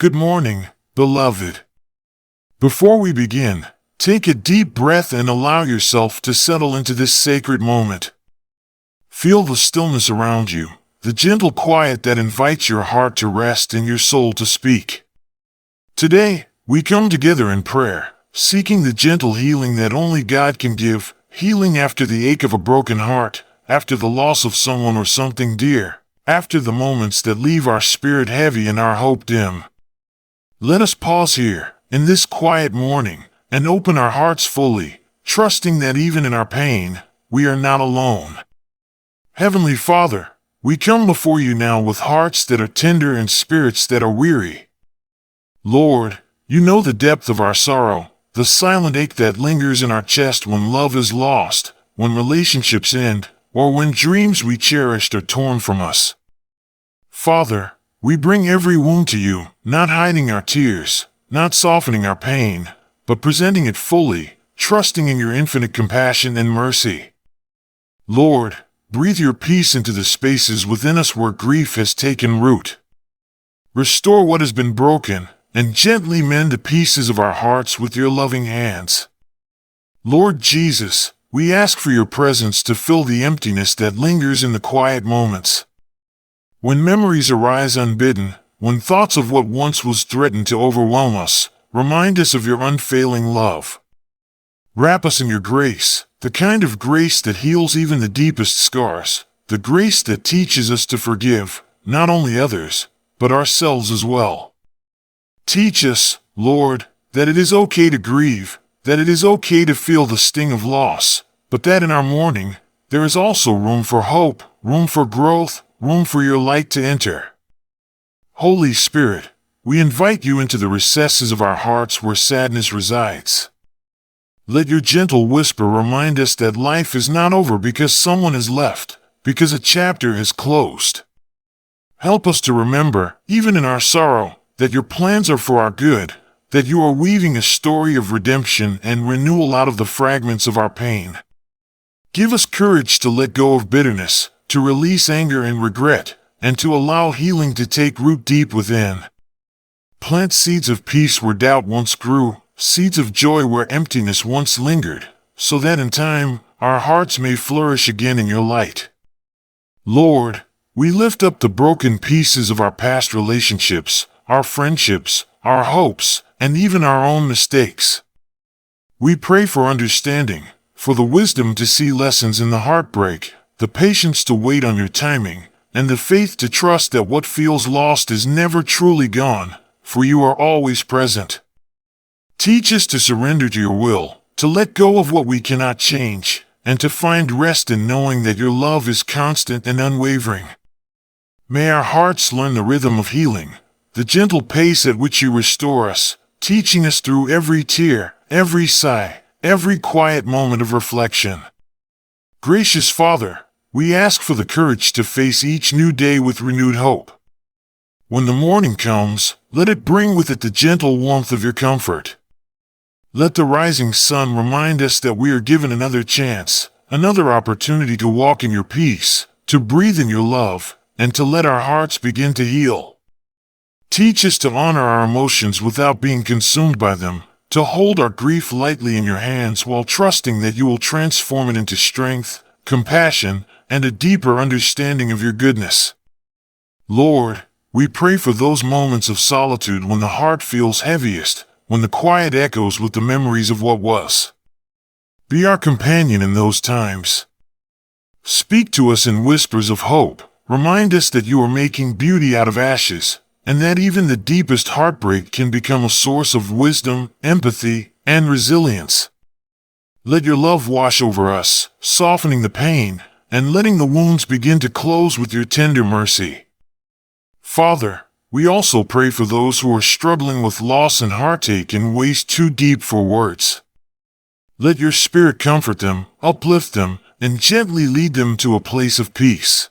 Good morning, beloved. Before we begin, take a deep breath and allow yourself to settle into this sacred moment. Feel the stillness around you, the gentle quiet that invites your heart to rest and your soul to speak. Today, we come together in prayer, seeking the gentle healing that only God can give, healing after the ache of a broken heart, after the loss of someone or something dear, after the moments that leave our spirit heavy and our hope dim. Let us pause here, in this quiet morning, and open our hearts fully, trusting that even in our pain, we are not alone. Heavenly Father, we come before you now with hearts that are tender and spirits that are weary. Lord, you know the depth of our sorrow, the silent ache that lingers in our chest when love is lost, when relationships end, or when dreams we cherished are torn from us. Father, we bring every wound to you, not hiding our tears, not softening our pain, but presenting it fully, trusting in your infinite compassion and mercy. Lord, breathe your peace into the spaces within us where grief has taken root. Restore what has been broken, and gently mend the pieces of our hearts with your loving hands. Lord Jesus, we ask for your presence to fill the emptiness that lingers in the quiet moments. When memories arise unbidden, when thoughts of what once was threaten to overwhelm us, remind us of your unfailing love. Wrap us in your grace, the kind of grace that heals even the deepest scars, the grace that teaches us to forgive, not only others, but ourselves as well. Teach us, Lord, that it is okay to grieve, that it is okay to feel the sting of loss, but that in our mourning, there is also room for hope, room for growth, room for your light to enter. Holy Spirit, we invite you into the recesses of our hearts where sadness resides. Let your gentle whisper remind us that life is not over because someone has left, because a chapter has closed. Help us to remember, even in our sorrow, that your plans are for our good, that you are weaving a story of redemption and renewal out of the fragments of our pain. Give us courage to let go of bitterness, to release anger and regret, and to allow healing to take root deep within. Plant seeds of peace where doubt once grew, seeds of joy where emptiness once lingered, so that in time, our hearts may flourish again in your light. Lord, we lift up the broken pieces of our past relationships, our friendships, our hopes, and even our own mistakes. We pray for understanding, for the wisdom to see lessons in the heartbreak, the patience to wait on your timing, and the faith to trust that what feels lost is never truly gone, for you are always present. Teach us to surrender to your will, to let go of what we cannot change, and to find rest in knowing that your love is constant and unwavering. May our hearts learn the rhythm of healing, the gentle pace at which you restore us, teaching us through every tear, every sigh, every quiet moment of reflection. Gracious Father, we ask for the courage to face each new day with renewed hope. When the morning comes, let it bring with it the gentle warmth of your comfort. Let the rising sun remind us that we are given another chance, another opportunity to walk in your peace, to breathe in your love, and to let our hearts begin to heal. Teach us to honor our emotions without being consumed by them, to hold our grief lightly in your hands while trusting that you will transform it into strength, compassion, and a deeper understanding of your goodness. Lord, we pray for those moments of solitude when the heart feels heaviest, when the quiet echoes with the memories of what was. Be our companion in those times. Speak to us in whispers of hope, remind us that you are making beauty out of ashes, and that even the deepest heartbreak can become a source of wisdom, empathy, and resilience. Let your love wash over us, softening the pain, and letting the wounds begin to close with your tender mercy. Father, we also pray for those who are struggling with loss and heartache in ways too deep for words. Let your Spirit comfort them, uplift them, and gently lead them to a place of peace.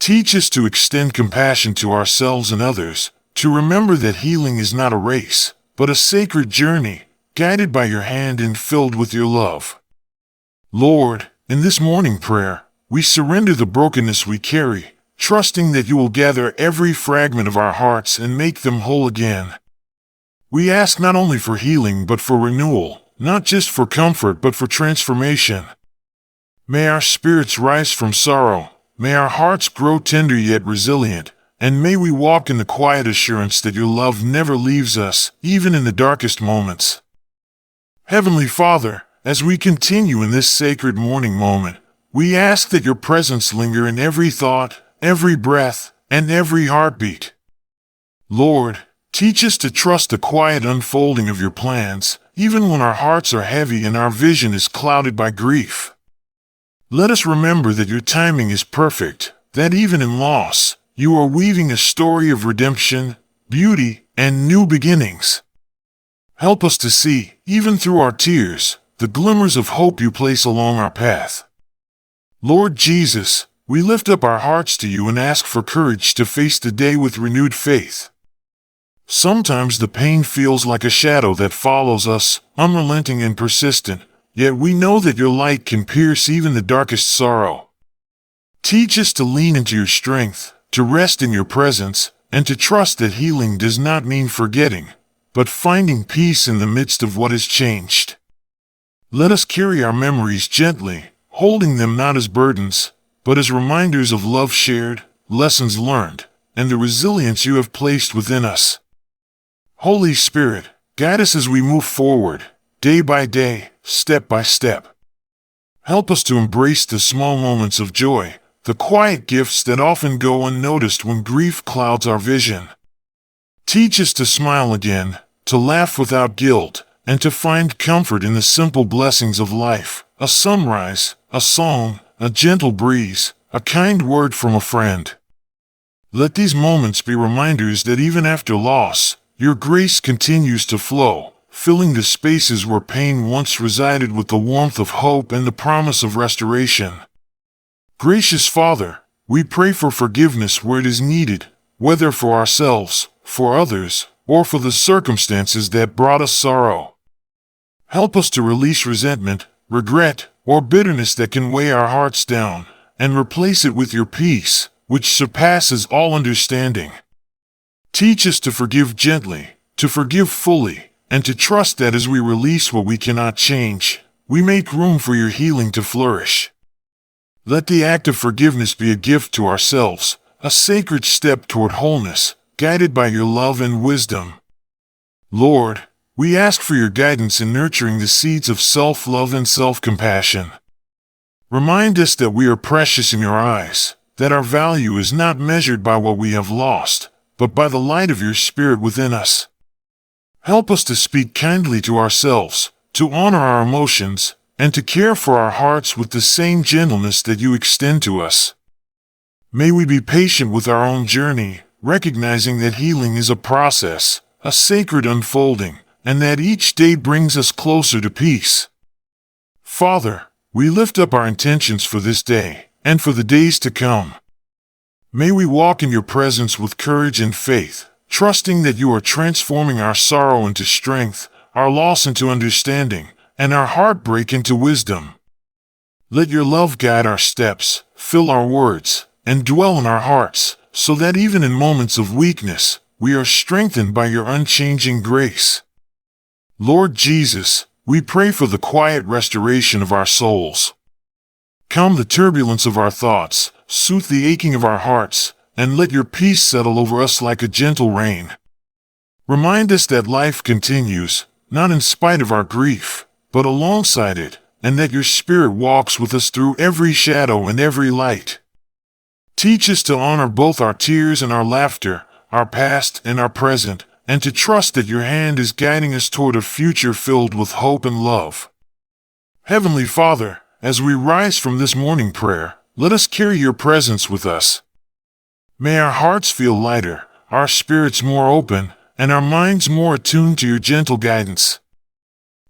Teach us to extend compassion to ourselves and others, to remember that healing is not a race, but a sacred journey, guided by your hand and filled with your love. Lord, in this morning prayer, we surrender the brokenness we carry, trusting that you will gather every fragment of our hearts and make them whole again. We ask not only for healing but for renewal, not just for comfort but for transformation. May our spirits rise from sorrow, may our hearts grow tender yet resilient, and may we walk in the quiet assurance that your love never leaves us, even in the darkest moments. Heavenly Father, as we continue in this sacred morning moment, we ask that your presence linger in every thought, every breath, and every heartbeat. Lord, teach us to trust the quiet unfolding of your plans, even when our hearts are heavy and our vision is clouded by grief. Let us remember that your timing is perfect, that even in loss, you are weaving a story of redemption, beauty, and new beginnings. Help us to see, even through our tears, the glimmers of hope you place along our path. Lord Jesus, we lift up our hearts to you and ask for courage to face the day with renewed faith. Sometimes the pain feels like a shadow that follows us, unrelenting and persistent, yet we know that your light can pierce even the darkest sorrow. Teach us to lean into your strength, to rest in your presence, and to trust that healing does not mean forgetting, but finding peace in the midst of what has changed. Let us carry our memories gently, holding them not as burdens, but as reminders of love shared, lessons learned, and the resilience you have placed within us. Holy Spirit, guide us as we move forward, day by day, step by step. Help us to embrace the small moments of joy, the quiet gifts that often go unnoticed when grief clouds our vision. Teach us to smile again, to laugh without guilt, and to find comfort in the simple blessings of life, a sunrise, a song, a gentle breeze, a kind word from a friend. Let these moments be reminders that even after loss, your grace continues to flow, filling the spaces where pain once resided with the warmth of hope and the promise of restoration. Gracious Father, we pray for forgiveness where it is needed, whether for ourselves, for others, or for the circumstances that brought us sorrow. Help us to release resentment, regret, or bitterness that can weigh our hearts down, and replace it with your peace, which surpasses all understanding. Teach us to forgive gently, to forgive fully, and to trust that as we release what we cannot change, we make room for your healing to flourish. Let the act of forgiveness be a gift to ourselves, a sacred step toward wholeness, guided by your love and wisdom. Lord, we ask for your guidance in nurturing the seeds of self-love and self-compassion. Remind us that we are precious in your eyes, that our value is not measured by what we have lost, but by the light of your Spirit within us. Help us to speak kindly to ourselves, to honor our emotions, and to care for our hearts with the same gentleness that you extend to us. May we be patient with our own journey, recognizing that healing is a process, a sacred unfolding, and that each day brings us closer to peace. Father, we lift up our intentions for this day, and for the days to come. May we walk in your presence with courage and faith, trusting that you are transforming our sorrow into strength, our loss into understanding, and our heartbreak into wisdom. Let your love guide our steps, fill our words, and dwell in our hearts, so that even in moments of weakness, we are strengthened by your unchanging grace. Lord Jesus, we pray for the quiet restoration of our souls. Calm the turbulence of our thoughts, soothe the aching of our hearts, and let your peace settle over us like a gentle rain. Remind us that life continues, not in spite of our grief, but alongside it, and that your Spirit walks with us through every shadow and every light. Teach us to honor both our tears and our laughter, our past and our present, and to trust that your hand is guiding us toward a future filled with hope and love. Heavenly Father, as we rise from this morning prayer, let us carry your presence with us. May our hearts feel lighter, our spirits more open, and our minds more attuned to your gentle guidance.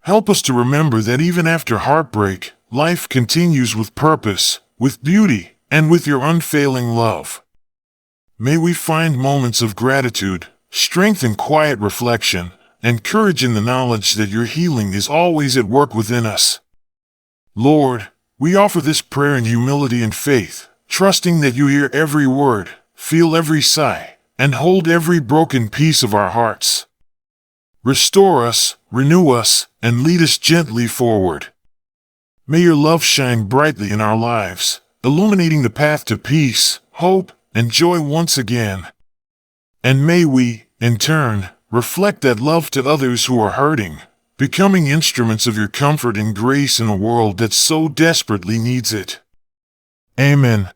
Help us to remember that even after heartbreak, life continues with purpose, with beauty, and with your unfailing love. May we find moments of gratitude, strength in quiet reflection, and courage in the knowledge that your healing is always at work within us. Lord, we offer this prayer in humility and faith, trusting that you hear every word, feel every sigh, and hold every broken piece of our hearts. Restore us, renew us, and lead us gently forward. May your love shine brightly in our lives, illuminating the path to peace, hope, and joy once again. And may we, in turn, reflect that love to others who are hurting, becoming instruments of your comfort and grace in a world that so desperately needs it. Amen.